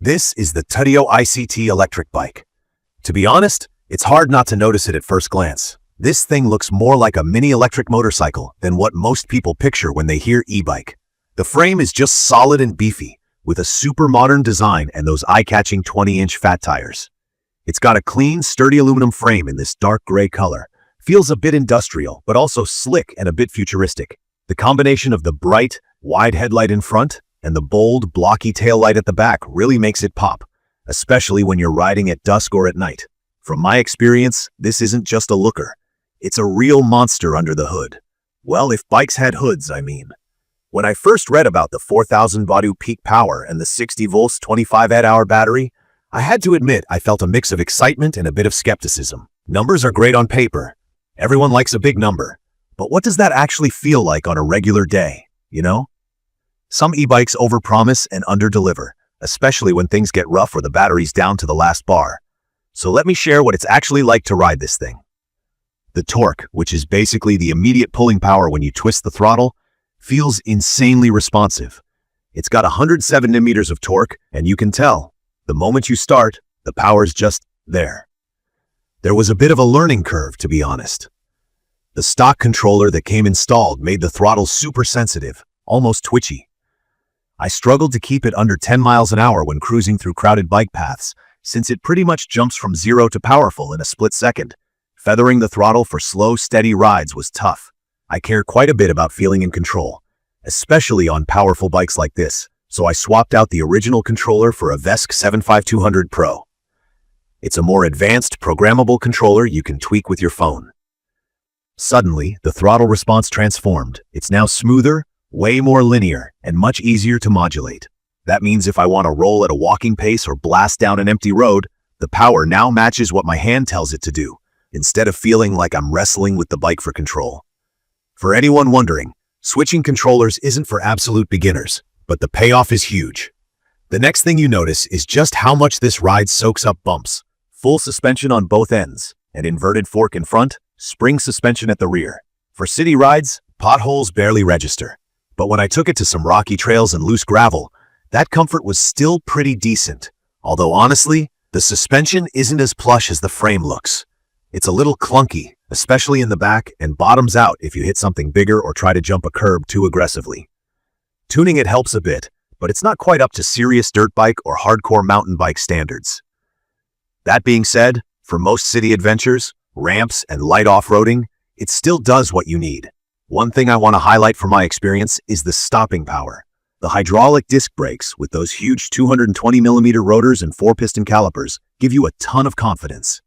This is the TUTTIO ICT Electric-Bike. To be honest, it's hard not to notice it at first glance. This thing looks more like a mini electric motorcycle than what most people picture when they hear e-bike. The frame is just solid and beefy, with a super modern design and those eye-catching 20-inch fat tires. It's got a clean, sturdy aluminum frame in this dark gray color. Feels a bit industrial, but also slick and a bit futuristic. The combination of the bright, wide headlight in front and the bold, blocky taillight at the back really makes it pop, especially when you're riding at dusk or at night. From my experience, this isn't just a looker. It's a real monster under the hood. Well, if bikes had hoods, I mean. When I first read about the 4000W peak power and the 60 volts 25 watt-hour battery, I had to admit I felt a mix of excitement and a bit of skepticism. Numbers are great on paper. Everyone likes a big number. But what does that actually feel like on a regular day, you know? Some e-bikes overpromise and underdeliver, especially when things get rough or the battery's down to the last bar. So let me share what it's actually like to ride this thing. The torque, which is basically the immediate pulling power when you twist the throttle, feels insanely responsive. It's got 107 newton-meters of torque, and you can tell, the moment you start, the power's just there. There was a bit of a learning curve, to be honest. The stock controller that came installed made the throttle super sensitive, almost twitchy. I struggled to keep it under 10 miles an hour when cruising through crowded bike paths, since it pretty much jumps from 0 to powerful in a split second. Feathering the throttle for slow, steady rides was tough. I care quite a bit about feeling in control, especially on powerful bikes like this, so I swapped out the original controller for a VESC 75200 Pro. It's a more advanced, programmable controller you can tweak with your phone. Suddenly, the throttle response transformed. It's now smoother, way more linear, and much easier to modulate. That means if I want to roll at a walking pace or blast down an empty road, the power now matches what my hand tells it to do, instead of feeling like I'm wrestling with the bike for control. For anyone wondering, switching controllers isn't for absolute beginners, but the payoff is huge. The next thing you notice is just how much this ride soaks up bumps. Full suspension on both ends, an inverted fork in front, spring suspension at the rear. For city rides, potholes barely register. But when I took it to some rocky trails and loose gravel, that comfort was still pretty decent. Although honestly, the suspension isn't as plush as the frame looks. It's a little clunky, especially in the back, and bottoms out if you hit something bigger or try to jump a curb too aggressively. Tuning it helps a bit, but it's not quite up to serious dirt bike or hardcore mountain bike standards. That being said, for most city adventures, ramps, and light off-roading, it still does what you need. One thing I want to highlight from my experience is the stopping power. The hydraulic disc brakes with those huge 220mm rotors and 4-piston calipers give you a ton of confidence.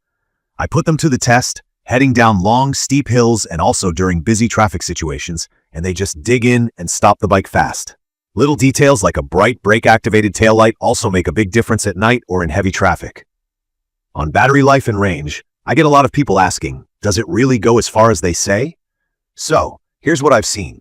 I put them to the test, heading down long, steep hills and also during busy traffic situations, and they just dig in and stop the bike fast. Little details like a bright brake-activated taillight also make a big difference at night or in heavy traffic. On battery life and range, I get a lot of people asking, does it really go as far as they say? So, here's what I've seen.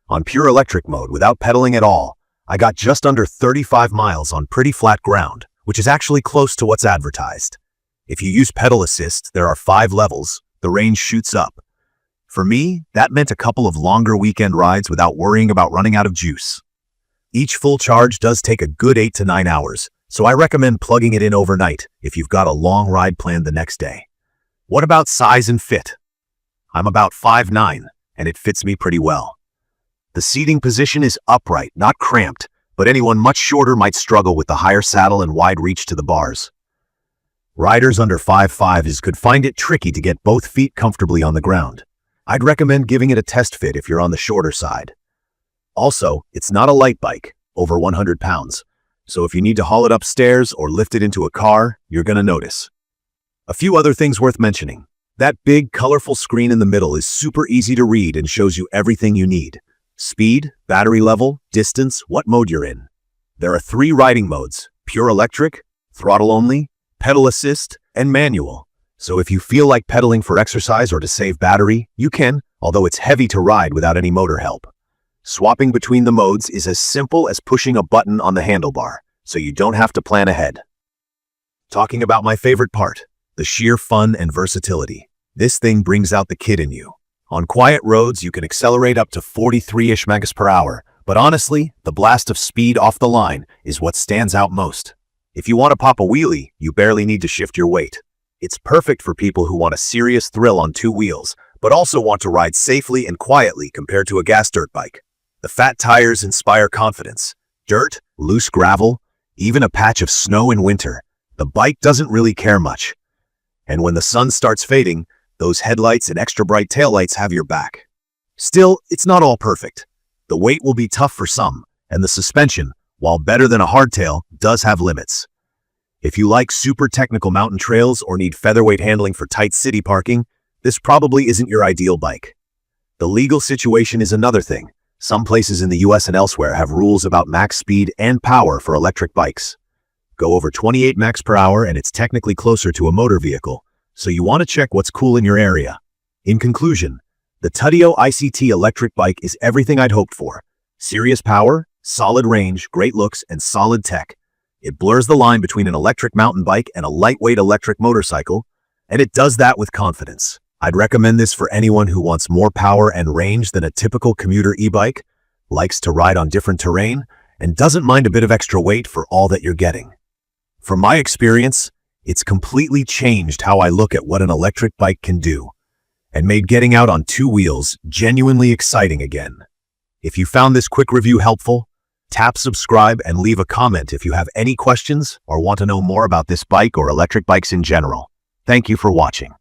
On pure electric mode without pedaling at all, I got just under 35 miles on pretty flat ground, which is actually close to what's advertised. If you use pedal assist, there are 5 levels, the range shoots up. For me, that meant a couple of longer weekend rides without worrying about running out of juice. Each full charge does take a good 8 to 9 hours, so I recommend plugging it in overnight if you've got a long ride planned the next day. What about size and fit? I'm about 5'9", and it fits me pretty well. The seating position is upright, not cramped, but anyone much shorter might struggle with the higher saddle and wide reach to the bars. Riders under 5'5" could find it tricky to get both feet comfortably on the ground. I'd recommend giving it a test fit if you're on the shorter side. Also, it's not a light bike, over 100 pounds, so if you need to haul it upstairs or lift it into a car, you're gonna notice. A few other things worth mentioning. That big, colorful screen in the middle is super easy to read and shows you everything you need. Speed, battery level, distance, what mode you're in. There are 3 riding modes: pure electric, throttle only, pedal assist, and manual. So if you feel like pedaling for exercise or to save battery, you can, although it's heavy to ride without any motor help. Swapping between the modes is as simple as pushing a button on the handlebar, so you don't have to plan ahead. Talking about my favorite part, the sheer fun and versatility. This thing brings out the kid in you. On quiet roads, you can accelerate up to 43-ish mph, but honestly, the blast of speed off the line is what stands out most. If you want to pop a wheelie, you barely need to shift your weight. It's perfect for people who want a serious thrill on two wheels, but also want to ride safely and quietly compared to a gas dirt bike. The fat tires inspire confidence. Dirt, loose gravel, even a patch of snow in winter, the bike doesn't really care much. And when the sun starts fading, those headlights and extra bright taillights have your back. Still, it's not all perfect. The weight will be tough for some, and the suspension, while better than a hardtail, does have limits. If you like super technical mountain trails or need featherweight handling for tight city parking, this probably isn't your ideal bike. The legal situation is another thing. Some places in the US and elsewhere have rules about max speed and power for electric bikes. Go over 28 max per hour and it's technically closer to a motor vehicle, so you want to check what's cool in your area. In conclusion, the TUTTIO ICT Electric-Bike is everything I'd hoped for. Serious power, solid range, great looks, and solid tech. It blurs the line between an electric mountain bike and a lightweight electric motorcycle, and it does that with confidence. I'd recommend this for anyone who wants more power and range than a typical commuter e-bike, likes to ride on different terrain, and doesn't mind a bit of extra weight for all that you're getting. From my experience, it's completely changed how I look at what an electric bike can do, and made getting out on two wheels genuinely exciting again. If you found this quick review helpful, tap subscribe and leave a comment if you have any questions or want to know more about this bike or electric bikes in general. Thank you for watching.